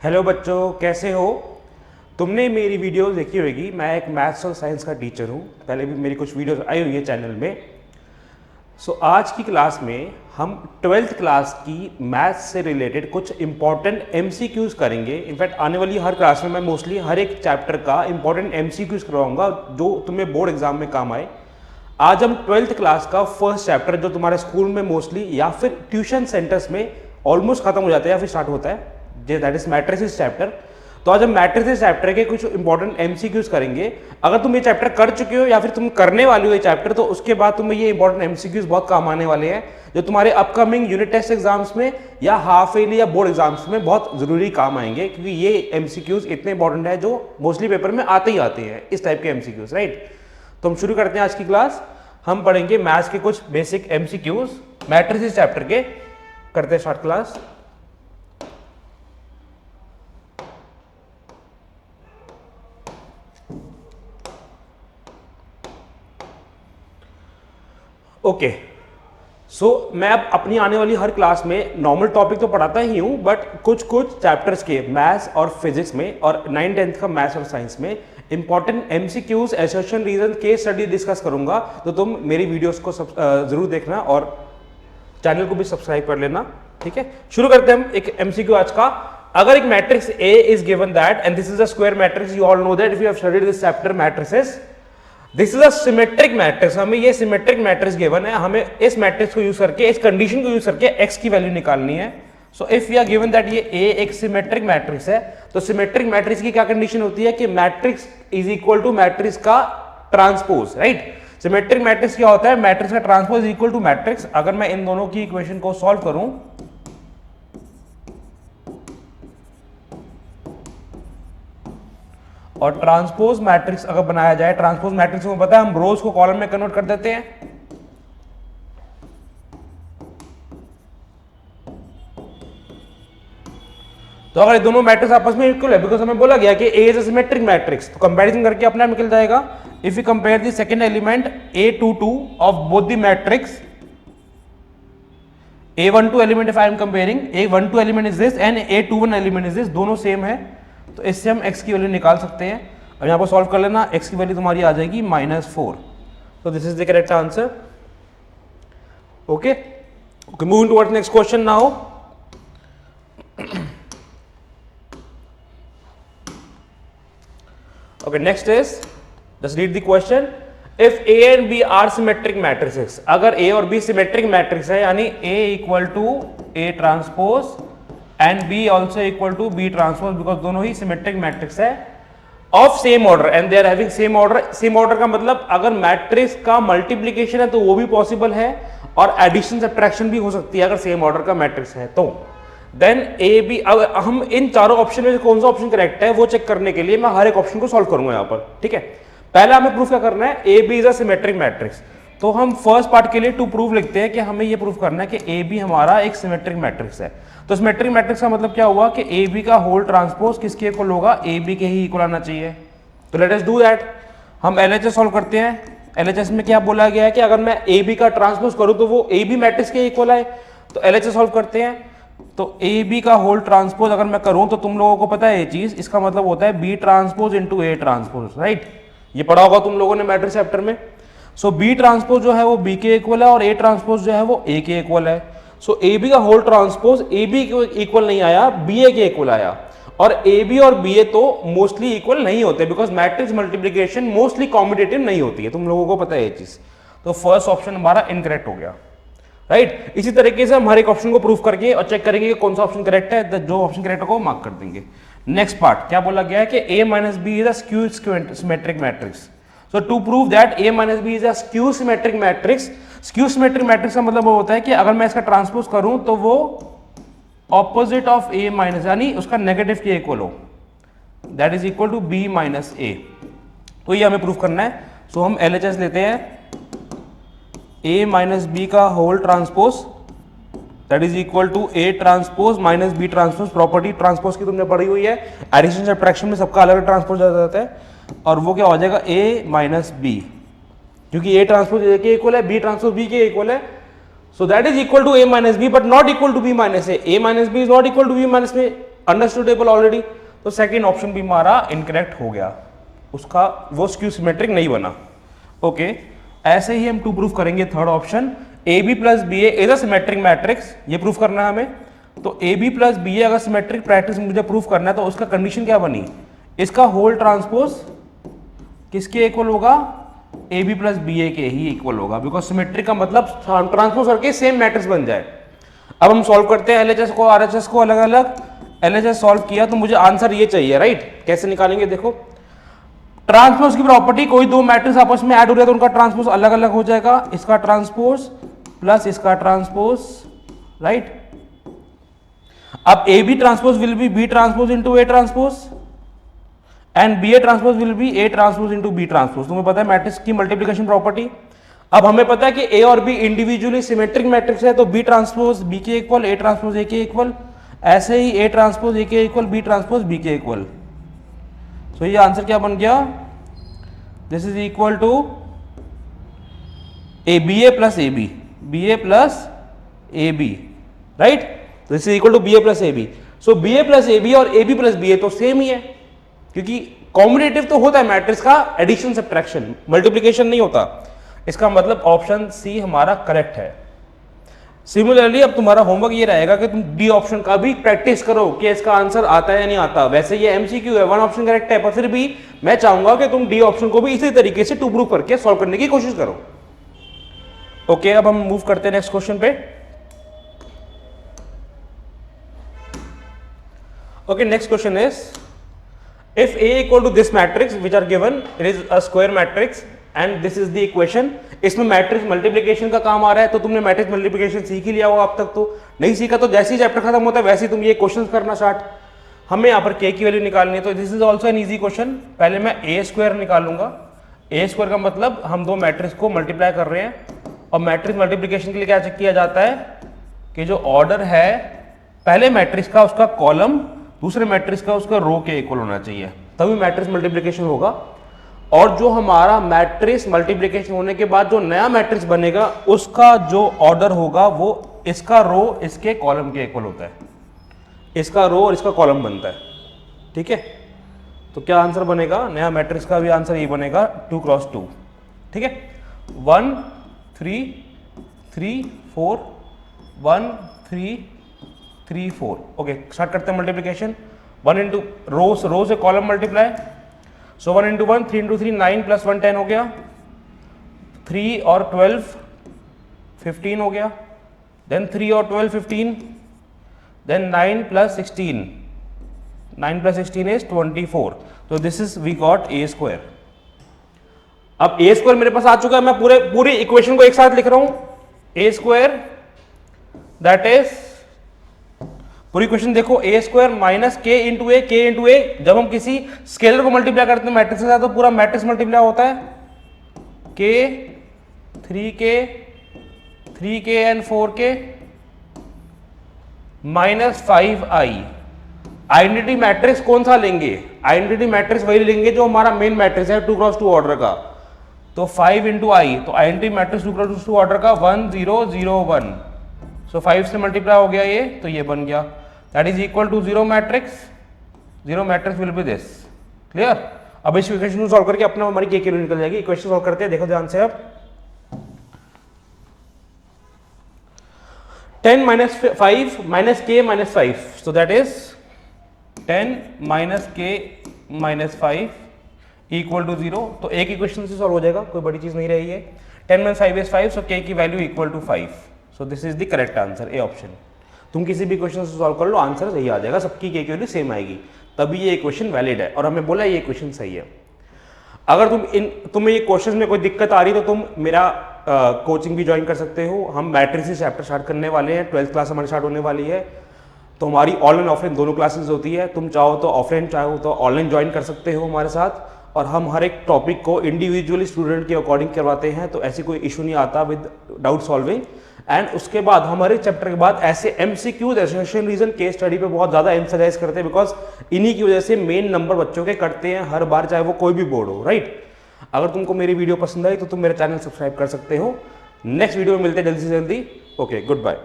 Hello बच्चों, कैसे हो? तुमने मेरी वीडियो देखी होगी। मैं एक मैथ्स और साइंस का टीचर हूँ। पहले भी मेरी कुछ वीडियोस आई हुई है चैनल में। आज की क्लास में हम 12th क्लास की मैथ्स से रिलेटेड कुछ इंपॉर्टेंट एमसीक्यूज करेंगे। इनफैक्ट आने वाली हर क्लास में मैं मोस्टली हर एक चैप्टर का इंपॉर्टेंट एमसीक्यूज करवाऊंगा जो तुम्हें बोर्ड एग्जाम में काम आए। आज हम 12th क्लास का फर्स्ट चैप्टर जो तुम्हारे स्कूल में मोस्टली या फिर ट्यूशन सेंटर्स में ऑलमोस्ट खत्म हो जाता है या फिर स्टार्ट होता है, दैट इज मैट्रिसेस चैप्टर। तो आज हम मैट्रिसेस चैप्टर के कुछ इंपॉर्टेंट एमसीक्यूज करेंगे। अगर तुम ये चैप्टर कर चुके हो या फिर तुम करने वाले हो ये चैप्टर, तो उसके बाद तुम्हें ये इंपॉर्टेंट एमसीक्यूज बहुत काम आने वाले हैं जो तुम्हारे अपकमिंग यूनिट टेस्ट एग्जाम्स में या हाफ ईयरली या बोर्ड एग्जाम्स में बहुत जरूरी काम आएंगे, क्योंकि ये एमसीक्यूज इतने इंपॉर्टेंट है जो मोस्टली पेपर में आते ही आते हैं, इस टाइप के एमसीक्यूज, राइट। तो हम शुरू करते हैं आज की क्लास। हम पढ़ेंगे मैथ्स के कुछ बेसिक एमसीक्यूज मैट्रिसेस चैप्टर के। करते हैं स्टार्ट क्लास। ओके, मैं अब अपनी आने वाली हर क्लास में नॉर्मल टॉपिक तो पढ़ाता ही हूं, बट कुछ चैप्टर्स के मैथ्स और फिजिक्स में और 9th-10th का मैथ्स और साइंस में important MCQs, assertion, reason, case study discuss करूंगा। तो तुम मेरी वीडियोस को जरूर देखना और चैनल को भी सब्सक्राइब कर लेना, ठीक है। शुरू करते हैं हम एक एमसीक्यू आज का। अगर एक matrix A is given that and this is a square matrix, you all know that if you have studied this chapter matrices, this is a symmetric matrix. हमें ये सिमेट्रिक मैट्रिक्स गिवन है, हमें इस matrix को use करके, इस condition को use करके x की वैल्यू निकालनी है। So if we are given that ये A एक सिमेट्रिक मैट्रिक्स है, तो सिमेट्रिक मैट्रिक्स की क्या कंडीशन होती है कि matrix is equal to matrix का ट्रांसपोज, राइट। सिमेट्रिक मैट्रिक्स क्या होता है? मैट्रिक्स का ट्रांसपोज इक्वल टू मैट्रिक्स। अगर मैं इन दोनों की इक्वेशन को सॉल्व करूं और ट्रांसपोज मैट्रिक्स अगर बनाया जाए, ट्रांसपोज मैट्रिक्स को पता है हम रोज को कॉलम में कन्वर्ट कर देते हैं। तो अगर ये दोनों मैट्रिक्स आपस में इक्वल है, बिकॉज हमें बोला गया कि A is a symmetric matrix, तो कंपैरिजन करके अपने आप निकल जाएगा। If you compare the second element A22 of both the matrix A12 element, if I am comparing A12 element is this and A21 element is this, दोनों same है, तो इससे हम x की वैल्यू निकाल सकते हैं। अब यहां पर सॉल्व कर लेना, x की वैल्यू तुम्हारी आ जाएगी -4। तो this is the correct answer. Okay, moving towards next question now. Okay, next is, just read the question. If A and B are symmetric matrices, अगर A और B symmetric matrix है, यानी A equal to A transpose and B also equal to B transpose, because दोनों ही symmetric matrix है of same order and they are having same order. Same order का मतलब अगर matrix का multiplication है तो वो भी पॉसिबल है और एडिशन सब्ट्रैक्शन भी हो सकती है अगर सेम ऑर्डर का मैट्रिक्स है तो। देन ए बी, हम इन चारों ऑप्शन में कौन सा ऑप्शन करेक्ट है वो चेक करने के लिए मैं हर एक ऑप्शन को सॉल्व करूंगा यहाँ पर, ठीक है। पहला हमें प्रूफ क्या करना है? A B is a symmetric matrix. तो हम फर्स्ट पार्ट के लिए टू प्रूव लिखते हैं कि हमें ये प्रूफ करना है कि ए बी हमारा एक सिमेट्रिक मैट्रिक्स है। तो सिमेट्रिक मैट्रिक्स का मतलब क्या हुआ कि ए बी का होल ट्रांसपोज किसके इक्वल होगा? ए बी के ही इक्वल आना चाहिए। तो लेट अस डू दैट। हम एलएचएस सॉल्व करते हैं। एलएचएस में क्या बोला गया है कि अगर मैं ए बी का ट्रांसपोज करूं तो वो ए बी मैट्रिक्स के इक्वल आए। तो एलएचएस सॉल्व करते हैं। तो ए बी का होल ट्रांसपोज अगर मैं करूं तो तुम लोगों को पता है ये चीज, इसका मतलब होता है B transpose into A transpose, right. ये पढ़ा होगा तुम लोगों ने मैट्रिक्स चैप्टर में। सो बी ट्रांसपोज जो है वो बी के इक्वल है और ए ट्रांसपोज जो है वो ए के इक्वल है। सो ए बी का होल ट्रांसपोज ए बी के इक्वल नहीं आया, बी ए के इक्वल आया। और ए बी और बी ए तो मोस्टली इक्वल नहीं होते, because matrix multiplication mostly competitive नहीं होती है, तुम लोगों को पता है ये चीज। तो फर्स्ट ऑप्शन हमारा इनकरेक्ट हो गया, राइट। इसी तरीके से हम हर एक ऑप्शन को प्रूफ करके और चेक करेंगे कि कौन सा ऑप्शन करेक्ट है, जो ऑप्शन करेक्ट होगा वो मार्क कर देंगे। नेक्स्ट पार्ट क्या बोला गया है कि a minus B is a skew symmetric matrix. So to prove that a minus B is a skew symmetric matrix. Skew symmetric matrix का मतलब वो होता है कि अगर मैं इसका ट्रांसपोज करूं तो वो ऑपोजिट ऑफ a माइनस, यानी उसका नेगेटिव के इक्वल हो, that is equal to b minus a। तो ये हमें प्रूफ करना है। सो हम LHS लेते हैं, a माइनस बी का whole transpose that is equal to a transpose minus b transpose. Property transpose की तुमने पढ़ी हुई है, एडिशन सब्ट्रैक्शन में सबका अलग ट्रांसपोज आ जाता है, और वो क्या हो जाएगा a माइनस बी, क्योंकि a ट्रांसपोज a के इक्वल है, b ट्रांसपोज b के इक्वल है। So that is equal to a minus b but not equal to b minus a। a minus B is not equal to b minus understandable already. तो second option भी हमारा incorrect हो गया, उसका वो skew symmetric नहीं बना। Okay, ऐसे ही हम टू प्रूफ करेंगे third option, A B plus B A is a symmetric matrix, ये प्रूफ करना है हमें। तो A B plus B A अगर सिमेट्रिक मैट्रिक्स मुझे प्रूफ करना है तो उसका कंडीशन क्या बनी, इसका होल ट्रांसपोज किसके इक्वल होगा, ए बी प्लस बी ए के ही इक्वल होगा, बिकॉज सिमेट्रिक का मतलब ट्रांसपोज करके सेम मैट्रिक्स बन जाए। अब हम सॉल्व करते हैं एलएचएस को आरएचएस को अलग अलग। एलएचएस सॉल्व किया तो मुझे आंसर ये चाहिए, राइट। कैसे निकालेंगे, देखो ट्रांसपोज की प्रॉपर्टी, कोई दो मैट्रिक्स आपस में ऐड हो रहा है तो उनका ट्रांसपोज अलग अलग हो जाएगा, इसका ट्रांसपोज प्लस इसका ट्रांसपोज, राइट। अब A B transpose will be B transpose into A transpose and B A transpose will be A transpose into B transpose. तुम्हें पता है मैट्रिक्स की मल्टीप्लिकेशन प्रॉपर्टी। अब हमें पता है कि ए और बी इंडिविजुअली सिमेट्रिक मैट्रिक्स है, तो बी ट्रांसपोज बी के इक्वल, ए ट्रांसपोज ए के इक्वल, ऐसे ही ए ट्रांसपोज ए के इक्वल, बी ट्रांसपोज बी के इक्वल। सो ये आंसर क्या बन गया, this is equal to A B A plus A B, B A plus A B, right. This is equal to B A plus A B. So B A plus A B और A B plus B A तो same ही है, क्योंकि combinative तो होता है matrix का, addition subtraction, multiplication नहीं होता। इसका मतलब ऑप्शन सी हमारा करेक्ट है। सिमिलरली अब तुम्हारा होमवर्क ये रहेगा कि तुम डी ऑप्शन का भी प्रैक्टिस करो कि इसका आंसर आता है या नहीं आता। वैसे ये एमसीक्यू है, वन ऑप्शन करेक्ट है, पर फिर भी मैं चाहूंगा कि तुम डी ऑप्शन को भी इसी तरीके से टू प्रूव करके सॉल्व करने की कोशिश करो। ओके, अब हम मूव करते हैं नेक्स्ट क्वेश्चन पे। Okay, next question is if A equal to this matrix which are given, it is a square matrix and this is the equation। इसमें मैट्रिक्स मल्टीप्लिकेशन का काम आ रहा है, तो तुमने मैट्रिक्स मल्टीप्लिकेशन सीख ही लिया होगा अब तक, तो नहीं सीखा तो जैसे ही चैप्टर खत्म होता है वैसे ही तुम ये क्वेश्चन करना स्टार्ट। हमें यहाँ पर k की वैल्यू निकालनी है, तो this is also an easy question. पहले मैं ए स्क्वायर निकालूंगा। ए स्क्वायर का मतलब हम दो मैट्रिक्स को मल्टीप्लाई कर रहे हैं, और मैट्रिक्स मल्टीप्लिकेशन के लिए क्या चेक किया जाता है कि जो ऑर्डर है पहले मैट्रिक्स का उसका कॉलम दूसरे मैट्रिक्स का उसका रो के इक्वल होना चाहिए, तभी मैट्रिक्स मल्टीप्लिकेशन होगा। और जो हमारा मैट्रिक्स मल्टीप्लिकेशन होने के बाद जो नया मैट्रिक्स बनेगा उसका जो ऑर्डर होगा वो इसका रो इसके कॉलम के इक्वल होता है, इसका रो और इसका कॉलम बनता है, ठीक है। तो क्या आंसर बनेगा, नया मैट्रिक्स का भी आंसर ये बनेगा 2 क्रॉस 2, ठीक है। 1 3 3 4 1 3 3 4। ओके, स्टार्ट करते हैं मल्टीप्लिकेशन। 1 इंटू रो से कॉलम मल्टीप्लाई, सो 1 इंटू 1 3 इंटू 3 9 प्लस 1 10 हो गया, 3 और 12 15 हो गया, देन 3 और 12 15, देन 9 प्लस 16, 9 प्लस 16 इज 24। तो this is we got A square. अब ए स्क्वायर मेरे पास आ चुका है, मैं पूरी इक्वेशन को एक साथ लिख रहा हूं। ए स्क्वायर दैट इज, पूरी क्वेश्चन देखो, ए स्क्वायर माइनस के इंटू ए। जब हम किसी स्केलर को मल्टीप्लाई करते हैं मैट्रिक्स के साथ तो पूरा मैट्रिक्स मल्टीप्लाई होता है, के 3k and 4k minus 5i। Identity matrix कौन सा लेंगे, आइडेंटिटी मैट्रिक्स वही लेंगे जो हमारा मेन मैट्रिक्स है 2 क्रॉस 2 ऑर्डर का, तो 5 इंटू आई, तो आइडेंटिटी मैट्रिक्स 2 क्रॉस 2 ऑर्डर का 1 0 0 1, सो 5 से मल्टीप्लाई हो गया ये, तो ये बन गया, that is equal to 0 matrix will be this. Clear. अब इस इक्वेशन को सॉल्व करके अपना हमारी के वैल्यू निकल जाएगी। इक्वेशन सॉल्व करते हैं, देखो ध्यान से। अब 10 माइनस 5 माइनस के minus 5, so that is 10 minus के माइनस 5 इक्वल टू 0। तो एक इक्वेशन से सॉल्व हो जाएगा, कोई बड़ी चीज नहीं रही है। 10 माइनस 5 इज 5, सो के की value equal to 5, so this is the correct answer, A option. तुम किसी भी क्वेश्चन से सॉल्व कर लो, आंसर सही आ जाएगा, सबकी के वैल्यू सेम आएगी, तभी ये इक्वेशन वैलिड है और हमें बोला ये इक्वेशन सही है। अगर तुम्हें ये क्वेश्चन में कोई दिक्कत आ रही है तो तुम मेरा कोचिंग भी ज्वाइन कर सकते हो। हम मैट्रिक्स से चैप्टर स्टार्ट करने वाले हैं, 12th क्लास हमारी स्टार्ट होने वाली है, तो हमारी ऑनलाइन ऑफलाइन दोनों क्लासेस होती है। तुम चाहो तो ऑफलाइन, चाहो तो ऑनलाइन ज्वाइन कर सकते हो हमारे साथ, और हम हर एक टॉपिक को इंडिविजुअली स्टूडेंट के अकॉर्डिंग करवाते हैं, तो ऐसी कोई इशू नहीं आता विद डाउट सॉल्विंग। एंड उसके बाद हमारे चैप्टर के बाद ऐसे MCQs, association reason, case study पे बहुत ज़्यादा एम्फसाइज करते हैं, बिकॉज इन्हीं की वजह से मेन नंबर बच्चों के कटते हैं हर बार, चाहे वो कोई भी बोर्ड हो, राइट। अगर तुमको मेरी वीडियो पसंद आई तो तुम मेरे चैनल सब्सक्राइब कर सकते हो। नेक्स्ट वीडियो में मिलते हैं जल्दी से जल्दी। Okay, good bye.